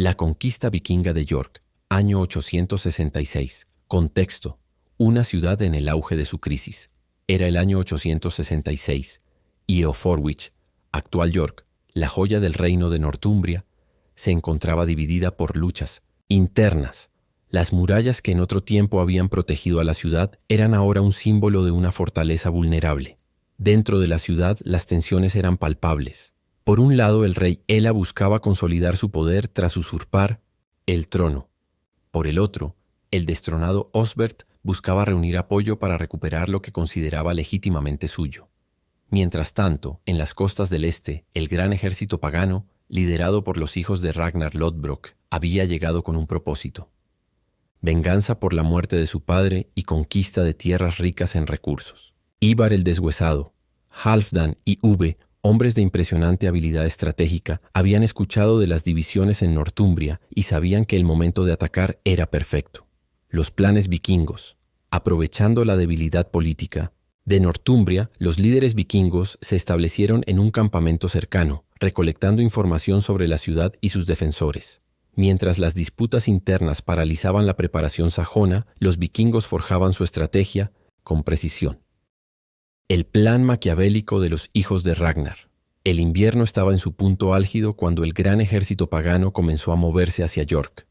La conquista vikinga de York, año 866. Contexto: una ciudad en el auge de su crisis. Era el año 866, y Eoforwich, actual York, la joya del reino de Northumbria, se encontraba dividida por luchas internas. Las murallas que en otro tiempo habían protegido a la ciudad eran ahora un símbolo de una fortaleza vulnerable. Dentro de la ciudad las tensiones eran palpables. Por un lado, el rey Ela buscaba consolidar su poder tras usurpar el trono. Por el otro, el destronado Osbert buscaba reunir apoyo para recuperar lo que consideraba legítimamente suyo. Mientras tanto, en las costas del este, el gran ejército pagano, liderado por los hijos de Ragnar Lodbrok, había llegado con un propósito: venganza por la muerte de su padre y conquista de tierras ricas en recursos. Ivar el Deshuesado, Halfdan y Uve, hombres de impresionante habilidad estratégica, habían escuchado de las divisiones en Northumbria y sabían que el momento de atacar era perfecto. Los planes vikingos. Aprovechando la debilidad política de Northumbria, los líderes vikingos se establecieron en un campamento cercano, recolectando información sobre la ciudad y sus defensores. Mientras las disputas internas paralizaban la preparación sajona, los vikingos forjaban su estrategia con precisión. El plan maquiavélico de los hijos de Ragnar. El invierno estaba en su punto álgido cuando el gran ejército pagano comenzó a moverse hacia York.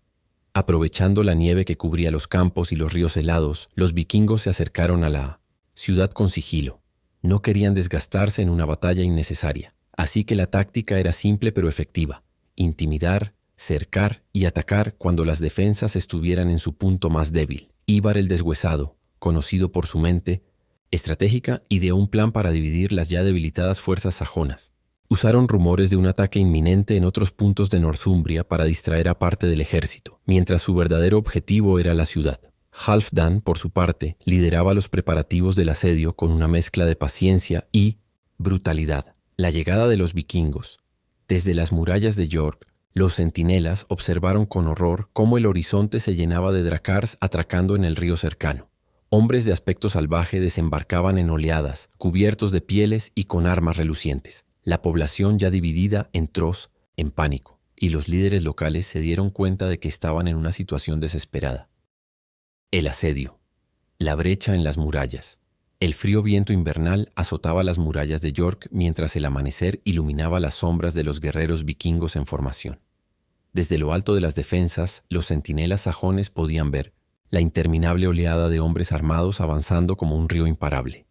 Aprovechando la nieve que cubría los campos y los ríos helados, los vikingos se acercaron a la ciudad con sigilo. No querían desgastarse en una batalla innecesaria, así que la táctica era simple pero efectiva: intimidar, cercar y atacar cuando las defensas estuvieran en su punto más débil. Ivar el Deshuesado, conocido por su mente estratégica, ideó un plan para dividir las ya debilitadas fuerzas sajonas. Usaron rumores de un ataque inminente en otros puntos de Northumbria para distraer a parte del ejército, mientras su verdadero objetivo era la ciudad. Halfdan, por su parte, lideraba los preparativos del asedio con una mezcla de paciencia y brutalidad. La llegada de los vikingos. Desde las murallas de York, los centinelas observaron con horror cómo el horizonte se llenaba de drakars atracando en el río cercano. Hombres de aspecto salvaje desembarcaban en oleadas, cubiertos de pieles y con armas relucientes. La población, ya dividida, entró en pánico, y los líderes locales se dieron cuenta de que estaban en una situación desesperada. El asedio. La brecha en las murallas. El frío viento invernal azotaba las murallas de York mientras el amanecer iluminaba las sombras de los guerreros vikingos en formación. Desde lo alto de las defensas, los centinelas sajones podían ver la interminable oleada de hombres armados avanzando como un río imparable.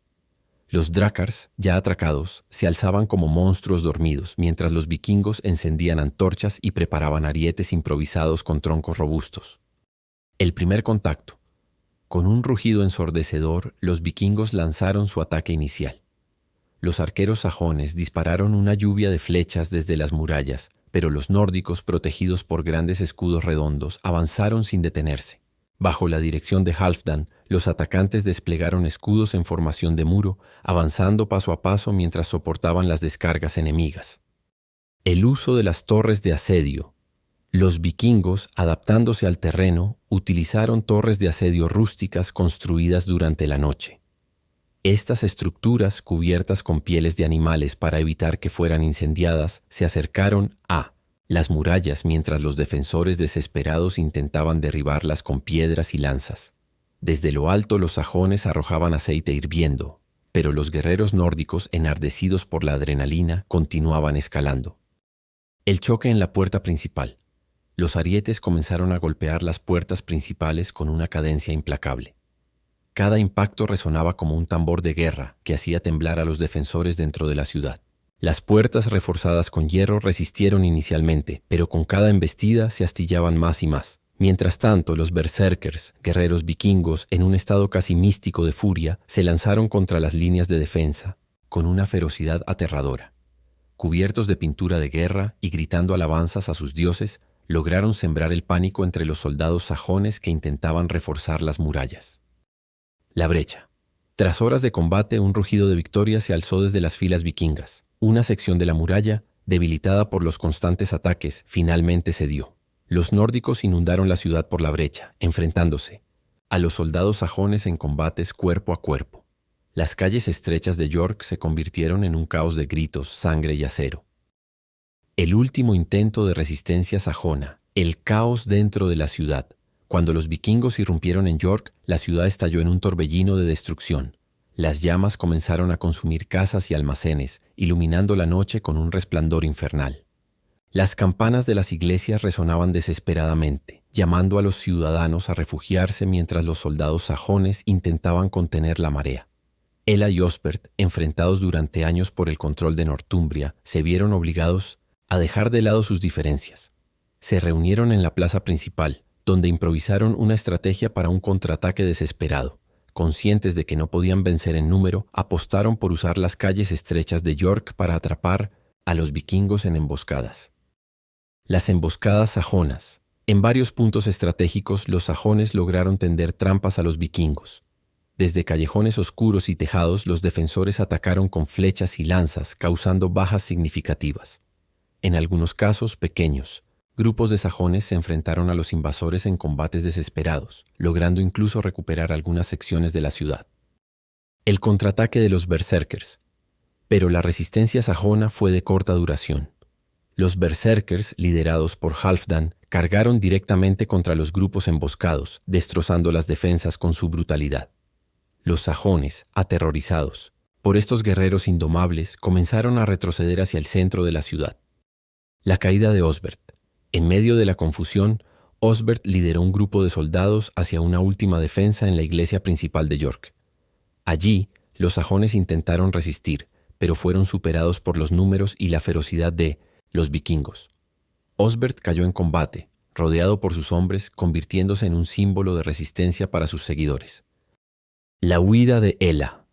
Los drakars, ya atracados, se alzaban como monstruos dormidos, mientras los vikingos encendían antorchas y preparaban arietes improvisados con troncos robustos. El primer contacto. Con un rugido ensordecedor, los vikingos lanzaron su ataque inicial. Los arqueros sajones dispararon una lluvia de flechas desde las murallas, pero los nórdicos, protegidos por grandes escudos redondos, avanzaron sin detenerse. Bajo la dirección de Halfdan, los atacantes desplegaron escudos en formación de muro, avanzando paso a paso mientras soportaban las descargas enemigas. El uso de las torres de asedio. Los vikingos, adaptándose al terreno, utilizaron torres de asedio rústicas construidas durante la noche. Estas estructuras, cubiertas con pieles de animales para evitar que fueran incendiadas, se acercaron a las murallas mientras los defensores desesperados intentaban derribarlas con piedras y lanzas. Desde lo alto los sajones arrojaban aceite hirviendo, pero los guerreros nórdicos, enardecidos por la adrenalina, continuaban escalando. El choque en la puerta principal. Los arietes comenzaron a golpear las puertas principales con una cadencia implacable. Cada impacto resonaba como un tambor de guerra que hacía temblar a los defensores dentro de la ciudad. Las puertas reforzadas con hierro resistieron inicialmente, pero con cada embestida se astillaban más y más. Mientras tanto, los berserkers, guerreros vikingos, en un estado casi místico de furia, se lanzaron contra las líneas de defensa, con una ferocidad aterradora. Cubiertos de pintura de guerra y gritando alabanzas a sus dioses, lograron sembrar el pánico entre los soldados sajones que intentaban reforzar las murallas. La brecha. Tras horas de combate, un rugido de victoria se alzó desde las filas vikingas. Una sección de la muralla, debilitada por los constantes ataques, finalmente cedió. Los nórdicos inundaron la ciudad por la brecha, enfrentándose a los soldados sajones en combates cuerpo a cuerpo. Las calles estrechas de York se convirtieron en un caos de gritos, sangre y acero. El último intento de resistencia sajona, El caos dentro de la ciudad. Cuando los vikingos irrumpieron en York, la ciudad estalló en un torbellino de destrucción. Las llamas comenzaron a consumir casas y almacenes, iluminando la noche con un resplandor infernal. Las campanas de las iglesias resonaban desesperadamente, llamando a los ciudadanos a refugiarse mientras los soldados sajones intentaban contener la marea. Ela y Osbert, enfrentados durante años por el control de Northumbria, se vieron obligados a dejar de lado sus diferencias. Se reunieron en la plaza principal, donde improvisaron una estrategia para un contraataque desesperado. Conscientes de que no podían vencer en número, apostaron por usar las calles estrechas de York para atrapar a los vikingos en emboscadas. Las emboscadas sajonas. En varios puntos estratégicos, los sajones lograron tender trampas a los vikingos. Desde callejones oscuros y tejados, los defensores atacaron con flechas y lanzas, causando bajas significativas. En algunos casos pequeños, grupos de sajones se enfrentaron a los invasores en combates desesperados, logrando incluso recuperar algunas secciones de la ciudad. El contraataque de los berserkers. Pero la resistencia sajona fue de corta duración. Los berserkers, liderados por Halfdan, cargaron directamente contra los grupos emboscados, destrozando las defensas con su brutalidad. Los sajones, aterrorizados por estos guerreros indomables, comenzaron a retroceder hacia el centro de la ciudad. La caída de Osbert. En medio de la confusión, Osbert lideró un grupo de soldados hacia una última defensa en la iglesia principal de York. Allí, los sajones intentaron resistir, pero fueron superados por los números y la ferocidad de los vikingos. Osbert cayó en combate, rodeado por sus hombres, convirtiéndose en un símbolo de resistencia para sus seguidores. La huida de Ela.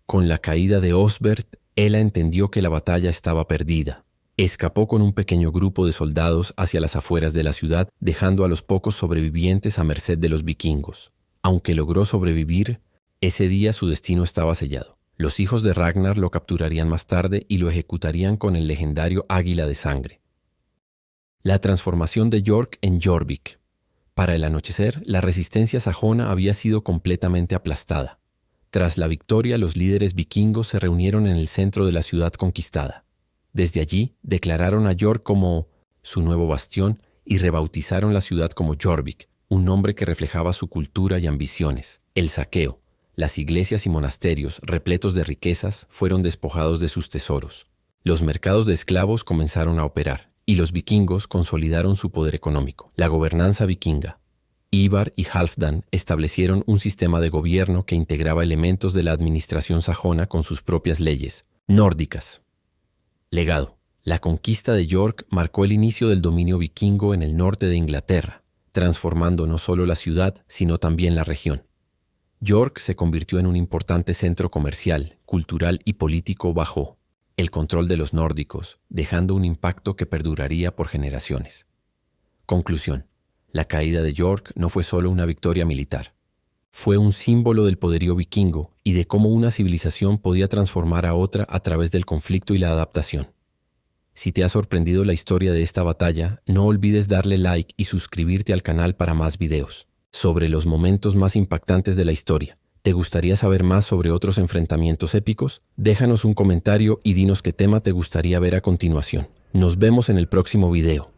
Con la caída de Osbert, Ela entendió que la batalla estaba perdida. Escapó con un pequeño grupo de soldados hacia las afueras de la ciudad, dejando a los pocos sobrevivientes a merced de los vikingos. Aunque logró sobrevivir, ese día su destino estaba sellado. Los hijos de Ragnar lo capturarían más tarde y lo ejecutarían con el legendario águila de sangre. La transformación de York en Jorvik. Para el anochecer, la resistencia sajona había sido completamente aplastada. Tras la victoria, los líderes vikingos se reunieron en el centro de la ciudad conquistada. Desde allí, declararon a York como su nuevo bastión y rebautizaron la ciudad como Jorvik, un nombre que reflejaba su cultura y ambiciones. El saqueo. Las iglesias y monasterios, repletos de riquezas, fueron despojados de sus tesoros. Los mercados de esclavos comenzaron a operar, y los vikingos consolidaron su poder económico. La gobernanza vikinga. Ivar y Halfdan establecieron un sistema de gobierno que integraba elementos de la administración sajona con sus propias leyes, nórdicas. Legado. La conquista de York marcó el inicio del dominio vikingo en el norte de Inglaterra, transformando no solo la ciudad, sino también la región. York se convirtió en un importante centro comercial, cultural y político bajo el control de los nórdicos, dejando un impacto que perduraría por generaciones. Conclusión. La caída de York no fue solo una victoria militar. Fue un símbolo del poderío vikingo y de cómo una civilización podía transformar a otra a través del conflicto y la adaptación. Si te ha sorprendido la historia de esta batalla, no olvides darle like y suscribirte al canal para más videos sobre los momentos más impactantes de la historia. ¿Te gustaría saber más sobre otros enfrentamientos épicos? Déjanos un comentario y dinos qué tema te gustaría ver a continuación. Nos vemos en el próximo video.